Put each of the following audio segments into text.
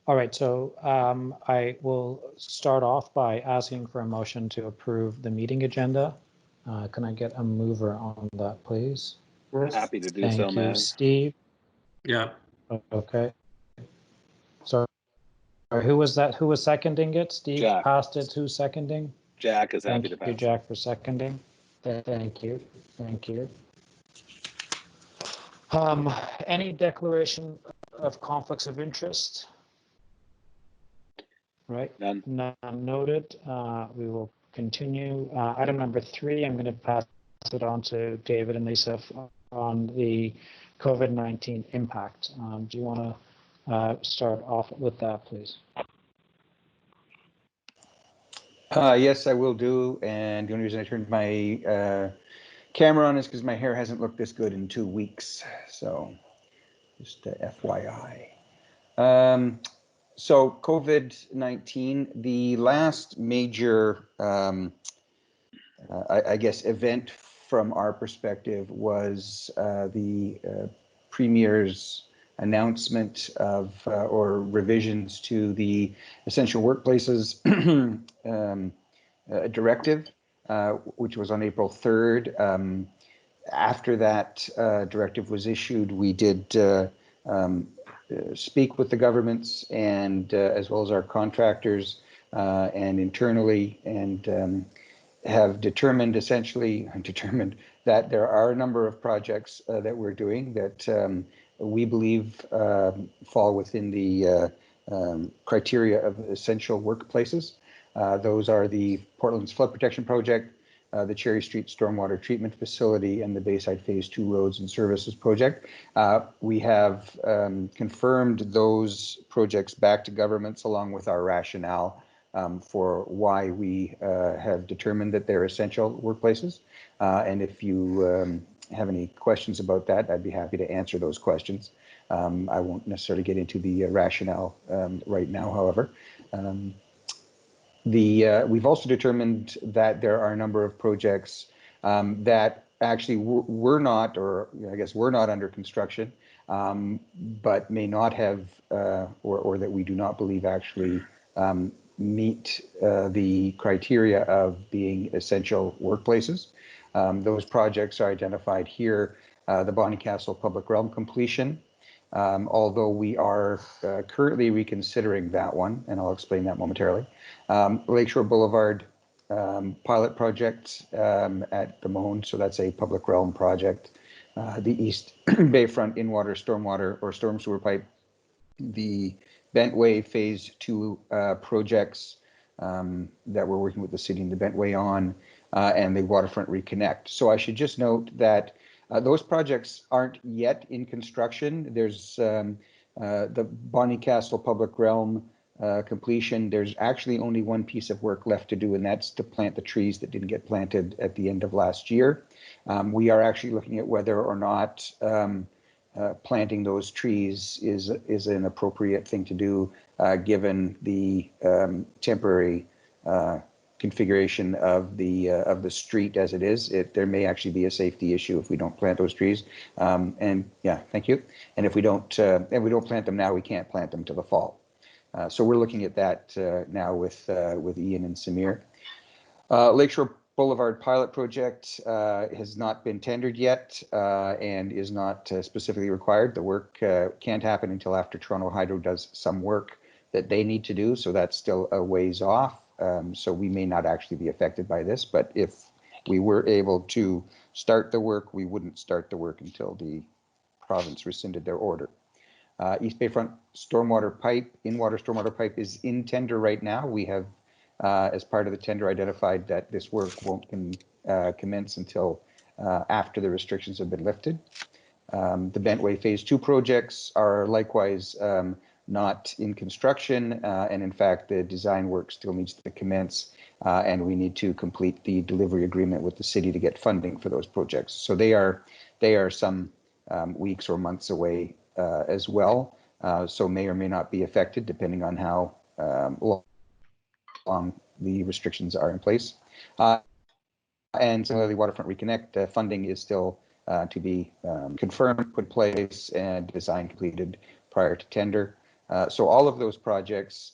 All right, so I will start off by asking for a motion to approve the meeting agenda. Can I get a mover on that, please? Happy to do Thank so, you, man. Steve. Yeah. Okay. So who was that? Who was seconding it? Steve Jack. passed it. Who's seconding? Jack is happy to Thank you, pass. Jack, for seconding. Thank you. Thank you. Any declaration of conflicts of interest? Right. None. None noted. We will continue. Item number 3, I'm going to pass it on to David and Lisa on the COVID-19 impact. Do you want to start off with that, please? Yes, I will do. And the only reason I turned my camera on is because my hair hasn't looked this good in 2 weeks. So just FYI. So COVID-19, the last major, I guess, event from our perspective was the Premier's announcement of or revisions to the Essential Workplaces directive, which was on April 3rd. After that directive was issued, we did speak with the governments and as well as our contractors and internally, and have determined that there are a number of projects that we're doing that we believe fall within the criteria of essential workplaces. Those are the Portland's Flood Protection Project, the Cherry Street Stormwater Treatment Facility, and the Bayside Phase 2 Roads and Services Project. We have confirmed those projects back to governments along with our rationale for why we have determined that they're essential workplaces. And if you have any questions about that, I'd be happy to answer those questions. I won't necessarily get into the rationale right now, however. We've also determined that there are a number of projects that actually were not, or I guess were not under construction, but may not have, or that we do not believe actually meet the criteria of being essential workplaces. Those projects are identified here. The Bonnycastle Public Realm completion, although we are currently reconsidering that one, and I'll explain that momentarily. Lakeshore Boulevard pilot project at the Moan, so that's a public realm project. The East Bayfront in-water stormwater or storm sewer pipe, the Bentway Phase 2 projects that we're working with the city and the Bentway on, and the Waterfront Reconnect. So I should just note that those projects aren't yet in construction. There's the Bonnycastle Public Realm completion. There's actually only one piece of work left to do, and that's to plant the trees that didn't get planted at the end of last year. We are actually looking at whether or not planting those trees is an appropriate thing to do, given the temporary configuration of the street as it is. There may actually be a safety issue if we don't plant those trees. And yeah, thank you. And if we don't plant them now, we can't plant them till the fall. So we're looking at that now with Ian and Samir. Lakeshore Boulevard pilot project has not been tendered yet and is not specifically required. The work can't happen until after Toronto Hydro does some work that they need to do, so that's still a ways off. So we may not actually be affected by this, but if we were able to start the work, we wouldn't start the work until the province rescinded their order. East Bayfront stormwater pipe, in-water stormwater pipe is in tender right now. We have, as part of the tender, identified that this work won't commence until after the restrictions have been lifted. The Bentway Phase 2 projects are likewise not in construction, and in fact, the design work still needs to commence, and we need to complete the delivery agreement with the city to get funding for those projects. So they are some weeks or months away as well, so may or may not be affected depending on how long the restrictions are in place. And similarly, Waterfront Reconnect funding is still to be confirmed, put in place, and design completed prior to tender. So all of those projects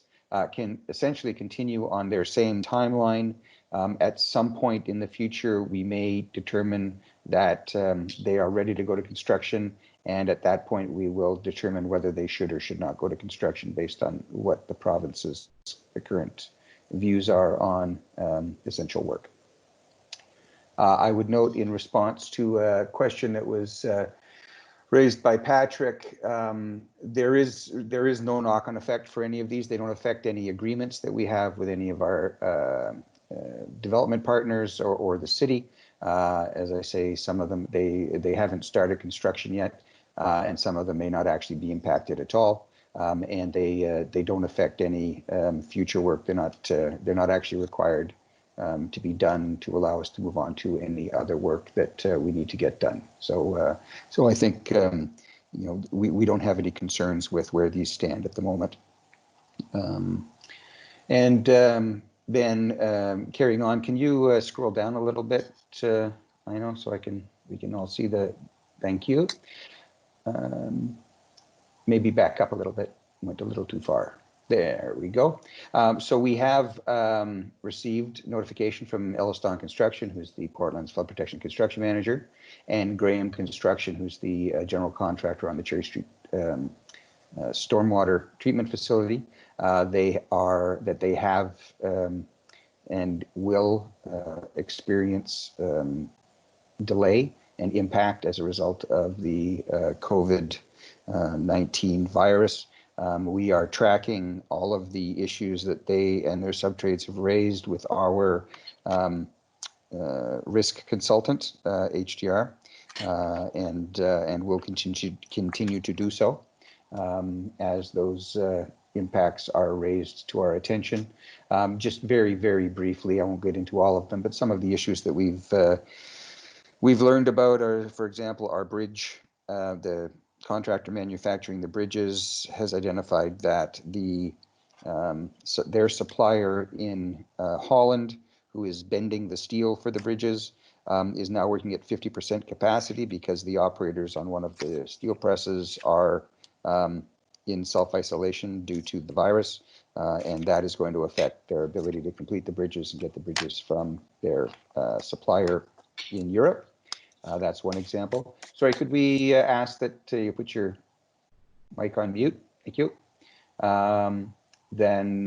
can essentially continue on their same timeline. At some point in the future, we may determine that they are ready to go to construction, and at that point, we will determine whether they should or should not go to construction based on what the province's current views are on essential work. I would note in response to a question that was raised by Patrick, there is no knock-on effect for any of these. They don't affect any agreements that we have with any of our development partners or the city. As I say, some of them, they haven't started construction yet, and some of them may not actually be impacted at all. And they don't affect any future work. They're not actually required to be done to allow us to move on to any other work that we need to get done. So I think we don't have any concerns with where these stand at the moment. Then carrying on, can you scroll down a little bit? I know, so we can all see the. Thank you. Maybe back up a little bit. Went a little too far. There we go. So we have received notification from Elliston Construction, who's the Portland's flood protection construction manager, and Graham Construction, who's the general contractor on the Cherry Street stormwater treatment facility. They have and will experience delay and impact as a result of the COVID-19 virus. We are tracking all of the issues that they and their subtrades have raised with our risk consultant, HDR, and will continue to do so as those impacts are raised to our attention. Just very, very briefly, I won't get into all of them, but some of the issues that we've learned about are, for example, our bridge. The contractor manufacturing the bridges has identified that their supplier in Holland, who is bending the steel for the bridges, is now working at 50% capacity because the operators on one of the steel presses are in self-isolation due to the virus, and that is going to affect their ability to complete the bridges and get the bridges from their supplier in Europe. That's one example. Sorry, could we ask that you put your mic on mute? Thank you. Then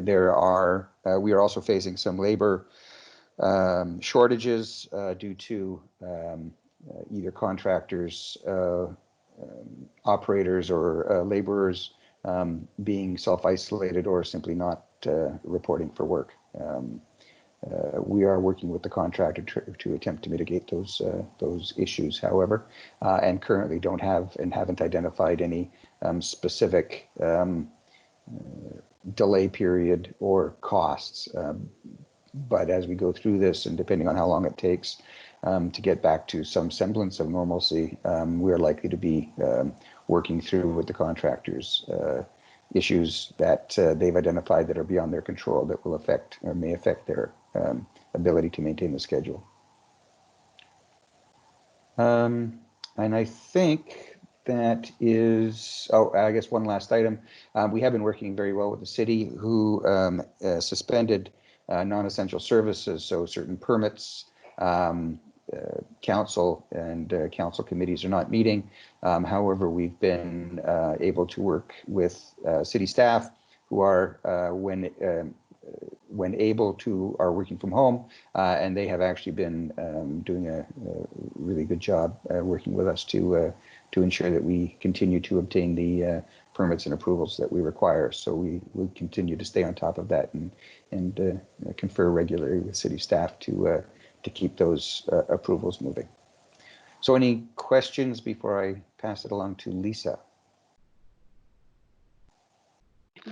we are also facing some labor shortages due to either contractors, operators, or laborers being self-isolated or simply not reporting for work. We are working with the contractor to attempt to mitigate those issues, however, and currently don't have and haven't identified any specific delay period or costs. But as we go through this, and depending on how long it takes to get back to some semblance of normalcy, we are likely to be working through with the contractors issues that they've identified that are beyond their control that will affect or may affect their ability to maintain the schedule. And I think that is, I guess one last item. We have been working very well with the city, who suspended non-essential services, so certain permits. Council and council committees are not meeting. However, we've been able to work with city staff who are, when able to, are working from home, and they have actually been doing a really good job working with us to ensure that we continue to obtain the permits and approvals that we require. So we will continue to stay on top of that and confer regularly with city staff to keep those approvals moving. So any questions before I pass it along to Lisa?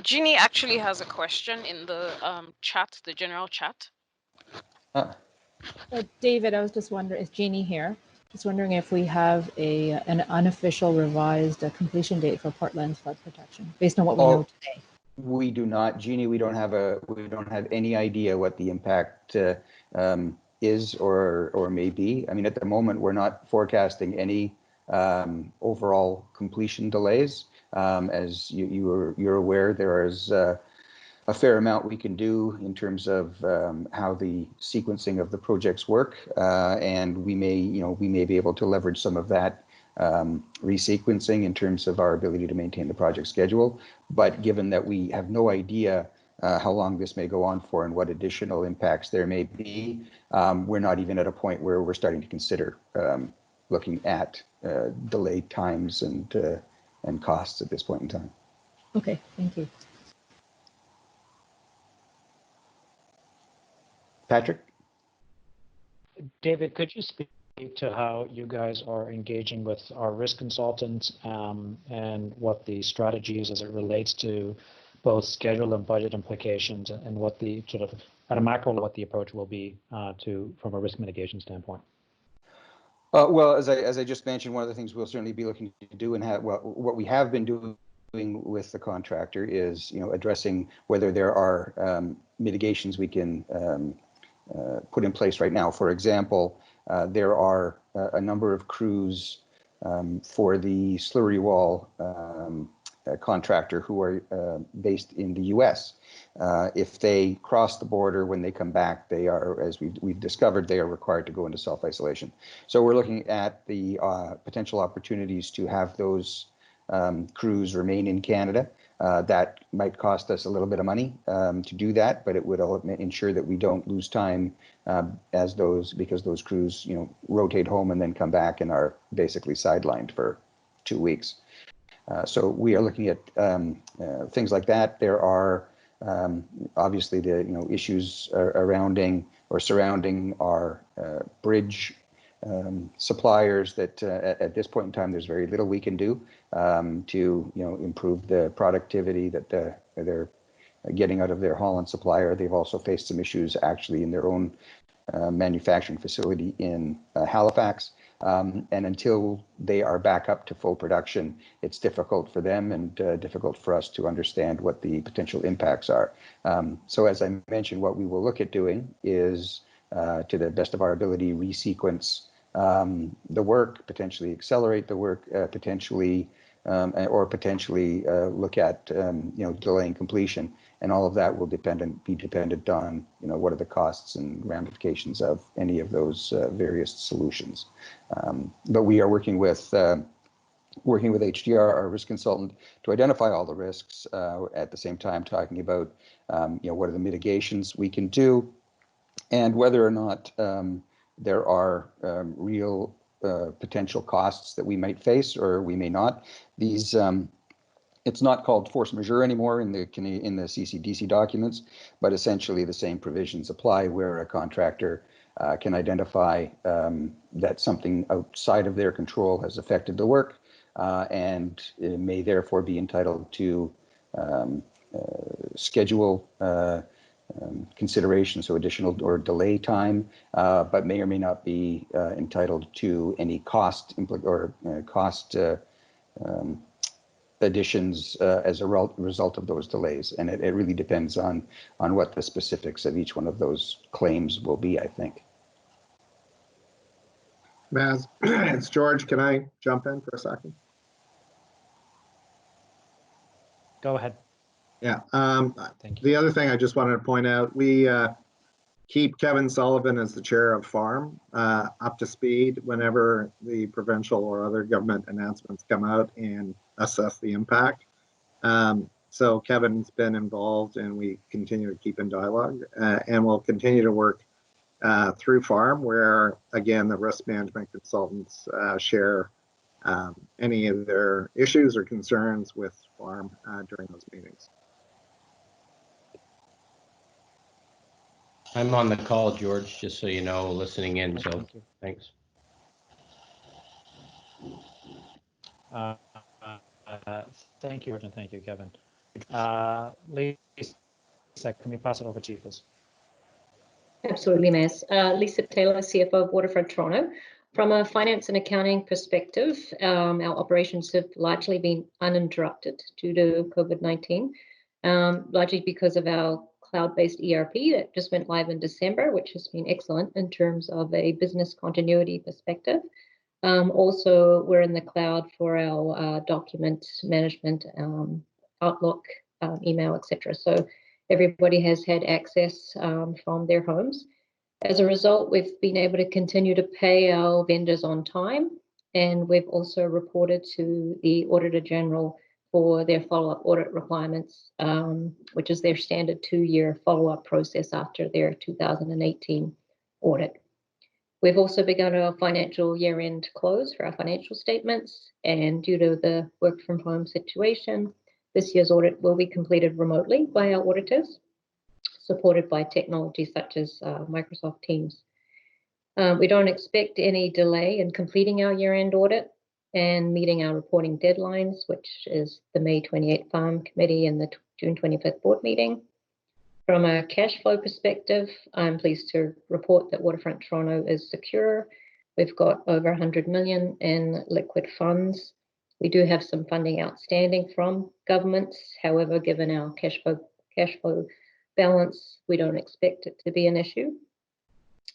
Jeannie actually has a question in the chat, the general chat. David, I was just wondering, is Jeannie here? Just wondering if we have an unofficial revised completion date for Portland's flood protection based on what we know today. We do not, Jeannie. We don't have any idea what the impact is or may be. I mean, at the moment, we're not forecasting any overall completion delays. As you're aware, there is a fair amount we can do in terms of how the sequencing of the projects work, and we may be able to leverage some of that resequencing in terms of our ability to maintain the project schedule. But given that we have no idea how long this may go on for and what additional impacts there may be, we're not even at a point where we're starting to consider looking at delayed times and costs at this point in time. Okay, thank you. Patrick? David, could you speak to how you guys are engaging with our risk consultants and what the strategy is as it relates to both schedule and budget implications, and what the sort of at a macro what the approach will be from a risk mitigation standpoint? Well, as I just mentioned, one of the things we'll certainly be looking to do, and what we have been doing with the contractor is, addressing whether there are mitigations we can put in place right now. For example, there are a number of crews for the slurry wall contractor who are based in the U.S. If they cross the border, when they come back, they are, as we've discovered, they are required to go into self-isolation. So we're looking at the potential opportunities to have those crews remain in Canada. That might cost us a little bit of money to do that, but it would ensure that we don't lose time because those crews, rotate home and then come back and are basically sidelined for 2 weeks. So we are looking at things like that. There are obviously the issues surrounding our bridge suppliers that at this point in time there's very little we can do to improve the productivity that they're getting out of their Holland supplier. They've also faced some issues actually in their own manufacturing facility in Halifax. And until they are back up to full production, it's difficult for them and difficult for us to understand what the potential impacts are. So as I mentioned, what we will look at doing is, to the best of our ability, resequence the work, potentially accelerate the work, potentially look at delaying completion, and all of that will be dependent on what are the costs and ramifications of any of those various solutions. But we are working with HDR, our risk consultant, to identify all the risks. At the same time, talking about what are the mitigations we can do, and whether or not there are real potential costs that we might face or we may not. These it's not called force majeure anymore in the CCDC documents, but essentially the same provisions apply where a contractor can identify that something outside of their control has affected the work, and it may therefore be entitled to schedule consideration, so additional or delay time, but may or may not be entitled to any cost additions as a result of those delays. And it really depends on what the specifics of each one of those claims will be, I think. Maz, it's George. Can I jump in for a second? Go ahead. Yeah. Thank you. The other thing I just wanted to point out, we keep Kevin Sullivan as the chair of FARM up to speed whenever the provincial or other government announcements come out and assess the impact. So Kevin's been involved, and we continue to keep in dialogue, and we'll continue to work through FARM, where again the risk management consultants share any of their issues or concerns with FARM during those meetings. I'm on the call, George, just so you know, listening in, so thanks. Thank you, George, and thank you, Kevin. Lisa, can we pass it over to you, please? Absolutely, Maz. Lisa Taylor, CFO of Waterfront Toronto. From a finance and accounting perspective, our operations have largely been uninterrupted due to COVID-19, largely because of our cloud-based ERP that just went live in December, which has been excellent in terms of a business continuity perspective. Also, we're in the cloud for our document management, Outlook, email, etc. So everybody has had access from their homes. As a result, we've been able to continue to pay our vendors on time, and we've also reported to the Auditor General for their follow-up audit requirements, which is their standard 2-year follow-up process after their 2018 audit. We've also begun our financial year-end close for our financial statements, and due to the work from home situation, this year's audit will be completed remotely by our auditors, supported by technology such as Microsoft Teams. We don't expect any delay in completing our year-end audit and meeting our reporting deadlines, which is the May 28th Farm Committee and the June 25th Board meeting. From a cash flow perspective, I'm pleased to report that Waterfront Toronto is secure. We've got over 100 million in liquid funds. We do have some funding outstanding from governments. However, given our cash flow balance, we don't expect it to be an issue.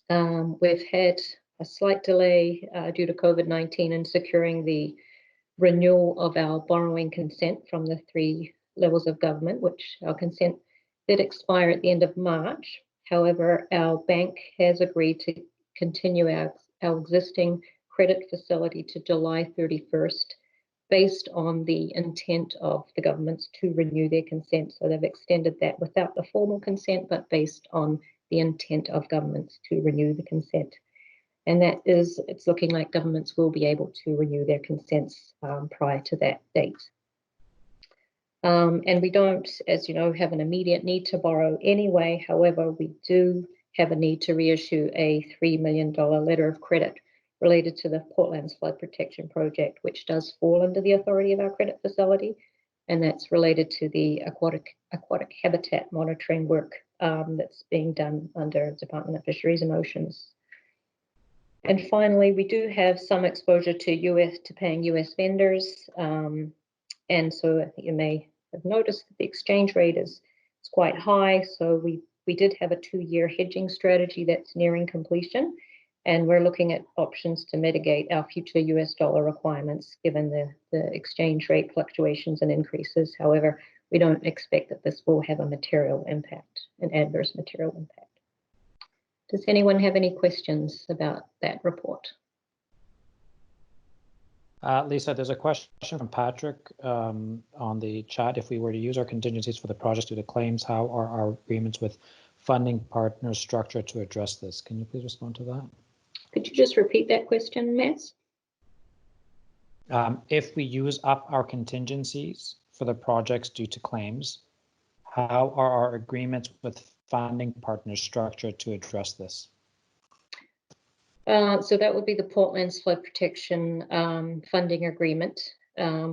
We've had a slight delay due to COVID-19 in securing the renewal of our borrowing consent from the 3 levels of government, which our consent did expire at the end of March. However, our bank has agreed to continue our existing credit facility to July 31st, based on the intent of the governments to renew their consent. So they've extended that without the formal consent, but based on the intent of governments to renew the consent. And it's looking like governments will be able to renew their consents prior to that date. And we don't, as you know, have an immediate need to borrow anyway. However, we do have a need to reissue a $3 million letter of credit related to the Portland's flood protection project, which does fall under the authority of our credit facility. And that's related to the aquatic habitat monitoring work that's being done under Department of Fisheries and Oceans. And finally, we do have some exposure to paying US vendors. And so you may have noticed that the exchange rate is quite high. So we did have a 2-year hedging strategy that's nearing completion. And we're looking at options to mitigate our future US dollar requirements given the exchange rate fluctuations and increases. However, we don't expect that this will have a material impact, an adverse material impact. Does anyone have any questions about that report? Lisa, there's a question from Patrick on the chat. If we were to use our contingencies for the project due to claims, how are our agreements with funding partners structured to address this? Can you please respond to that? Could you just repeat that question, Matt? If we use up our contingencies for the projects due to claims, how are our agreements with funding partners structured to address this? So that would be the Portland's flood protection funding agreement,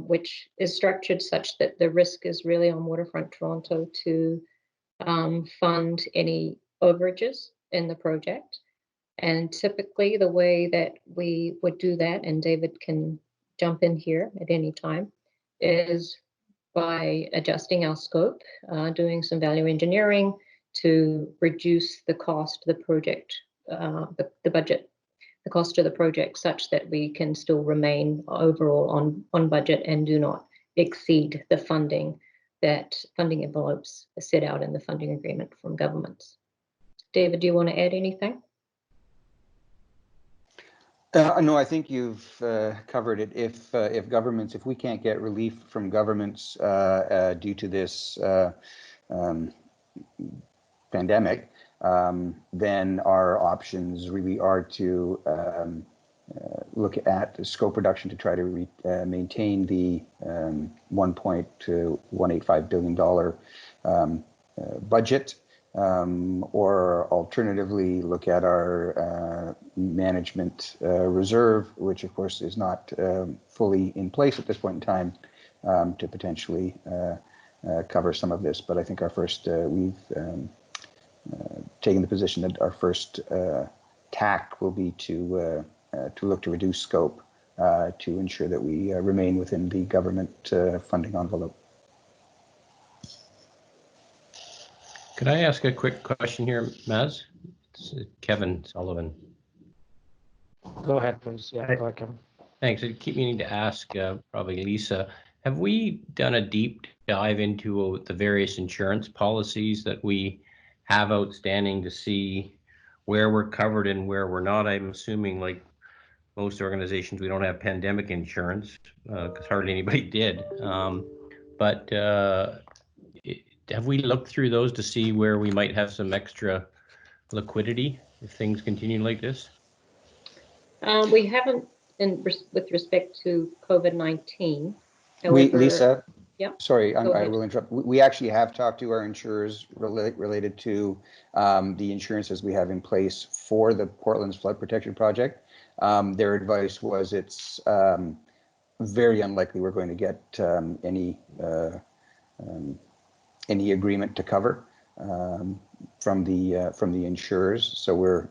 which is structured such that the risk is really on Waterfront Toronto to fund any overages in the project. And typically the way that we would do that, and David can jump in here at any time, is by adjusting our scope, doing some value engineering to reduce the cost of the project, the budget, the cost of the project, such that we can still remain overall on budget and do not exceed the funding envelopes set out in the funding agreement from governments. David, do you want to add anything? No, I think you've covered it. If we can't get relief from governments due to this pandemic, then our options really are to look at the scope reduction to try to maintain the $1.185 billion budget. Or alternatively, look at our management reserve, which of course is not fully in place at this point in time, to potentially cover some of this. But I think our first, we've taken the position that our first tack will be to look to reduce scope to ensure that we remain within the government funding envelope. Could I ask a quick question here, Maz? It's Kevin Sullivan. Go ahead, please. Yeah, go ahead, Kevin. Thanks. I keep meaning to ask, probably Lisa, have we done a deep dive into the various insurance policies that we have outstanding to see where we're covered and where we're not? I'm assuming, like most organizations, we don't have pandemic insurance because hardly anybody did. But have we looked through those to see where we might have some extra liquidity if things continue like this? We haven't with respect to COVID-19. However, Lisa, yep, sorry, go I ahead. will interrupt. We actually have talked to our insurers related to the insurances we have in place for the Portland's flood protection project. Their advice was it's very unlikely we're going to get any agreement to cover from the insurers. So we're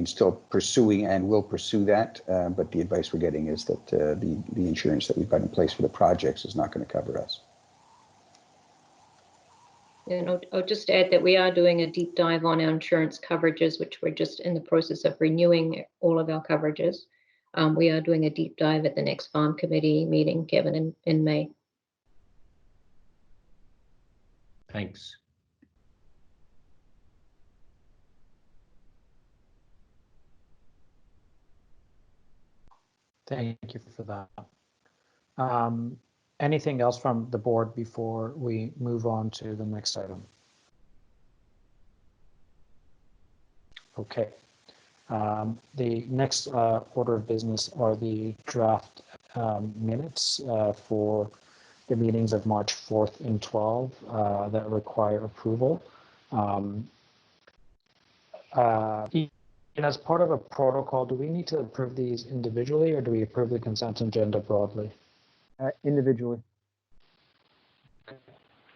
still pursuing and will pursue that. But the advice we're getting is that the insurance that we've got in place for the projects is not going to cover us. And I'll just add that we are doing a deep dive on our insurance coverages, which we're just in the process of renewing all of our coverages. We are doing a deep dive at the next farm committee meeting, Kevin, in May. Thanks. Thank you for that. Anything else from the board before we move on to the next item? Okay. The next order of business are the draft minutes for the meetings of March 4th and 12th that require approval. And as part of a protocol, do we need to approve these individually or do we approve the consent agenda broadly? Individually.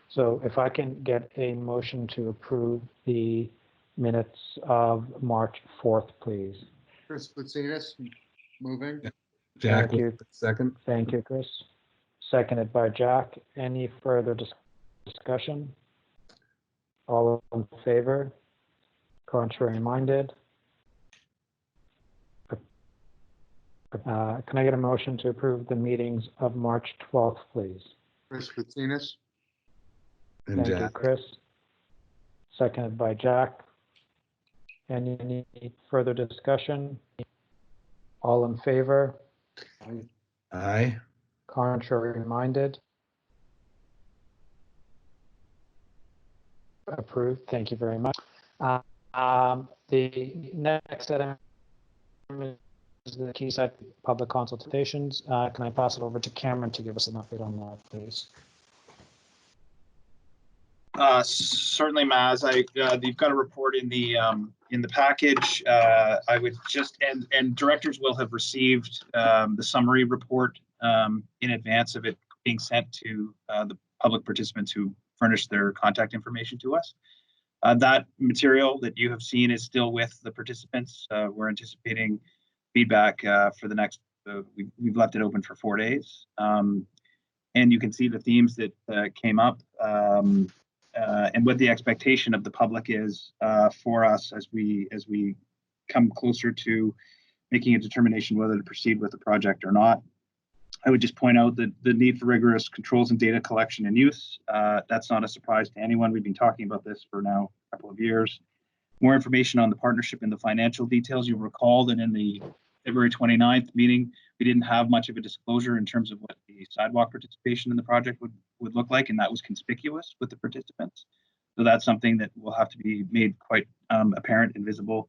So if I can get a motion to approve the minutes of March 4th, please. Chris Putsinas, moving. Jack, Thank you. second. Thank you, Chris. Seconded by Jack. Any further discussion? All in favor? Contrary minded? Can I get a motion to approve the meetings of March 12th, please? Chris Putsinas. And Thank you, Jack. Chris. Seconded by Jack. Any further discussion? All in favor? Aye. Contrary minded? Approved. Thank you very much. The next item is the Quayside public consultations. Can I pass it over to Cameron to give us an update on that, please? Certainly, Maz. You've got a report in the package. I would just and directors will have received the summary report in advance of it being sent to the public participants who furnished their contact information to us. That material that you have seen is still with the participants. We're anticipating feedback for the next. We've left it open for 4 days, and you can see the themes that came up. And what the expectation of the public is for us as we come closer to making a determination whether to proceed with the project or not. I would just point out that the need for rigorous controls and data collection and use, that's not a surprise to anyone. We've been talking about this for now a couple of years. More information on the partnership and the financial details. You'll recall that in the February 29th meeting, we didn't have much of a disclosure in terms of what the sidewalk participation in the project would look like, and that was conspicuous with the participants. So that's something that will have to be made quite apparent and visible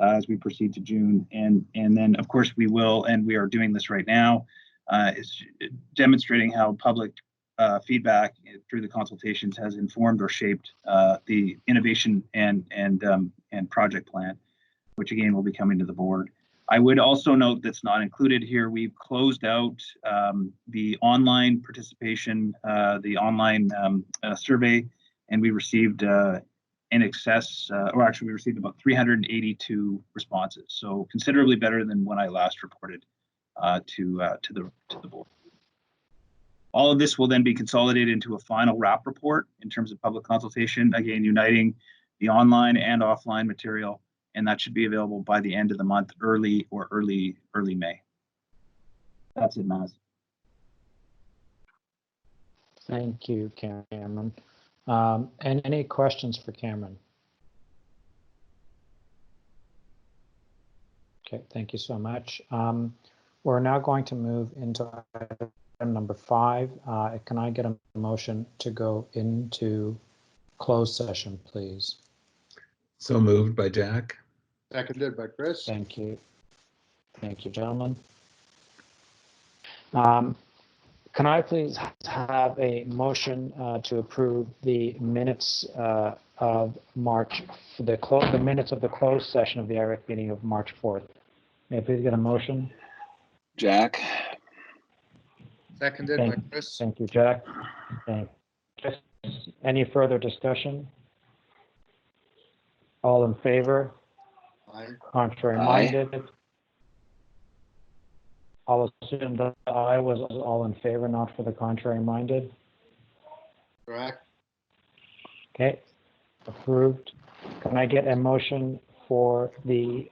as we proceed to June. And then, of course, we will, and we are doing this right now, is demonstrating how public feedback through the consultations has informed or shaped the innovation and project plan, which again will be coming to the board. I would also note that's not included here. We've closed out the online participation, the online survey, and we received in excess, or actually we received about 382 responses. So considerably better than when I last reported to the board. All of this will then be consolidated into a final wrap report in terms of public consultation, again, uniting the online and offline material and that should be available by the end of the month, early May. That's it, Maz. Thank you, Cameron. And any questions for Cameron? Okay, thank you so much. We're now going to move into item number 5. Can I get a motion to go into closed session, please? So moved by Jack. Seconded by Chris. Thank you. Thank you, gentlemen. Can I please have a motion to approve the minutes of March, the minutes of the closed session of the IREC meeting of March 4th? May I please get a motion? Jack, Seconded by Chris. Thank you, Jack. Thank you. Any further discussion? All in favor? Aye. Contrary Aye. minded? I'll assume that I was all in favor, not for the contrary minded. Correct. Okay, approved. Can I get a motion for the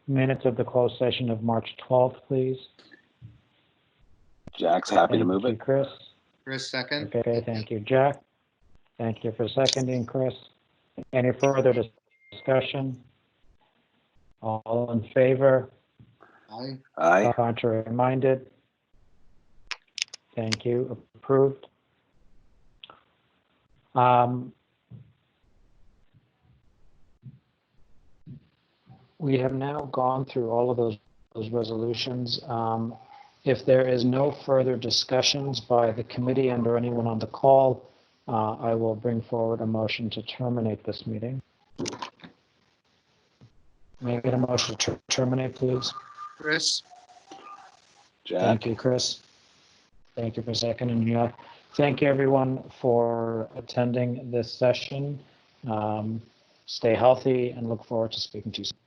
minutes of the closed session of March 12th, please? Jack's happy to move Thank you, it. Chris. Chris, second. Okay, thank you, Jack. Thank you for seconding, Chris. Any further discussion? All in favor? Aye. Aye. Contrary minded? Thank you, approved. We have now gone through all of those resolutions. If there is no further discussions by the committee and or anyone on the call, I will bring forward a motion to terminate this meeting. May I get a motion to terminate, please? Chris. Jack. Thank you, Chris. Thank you for seconding. Yeah. Thank you, everyone, for attending this session. Stay healthy and look forward to speaking to you soon.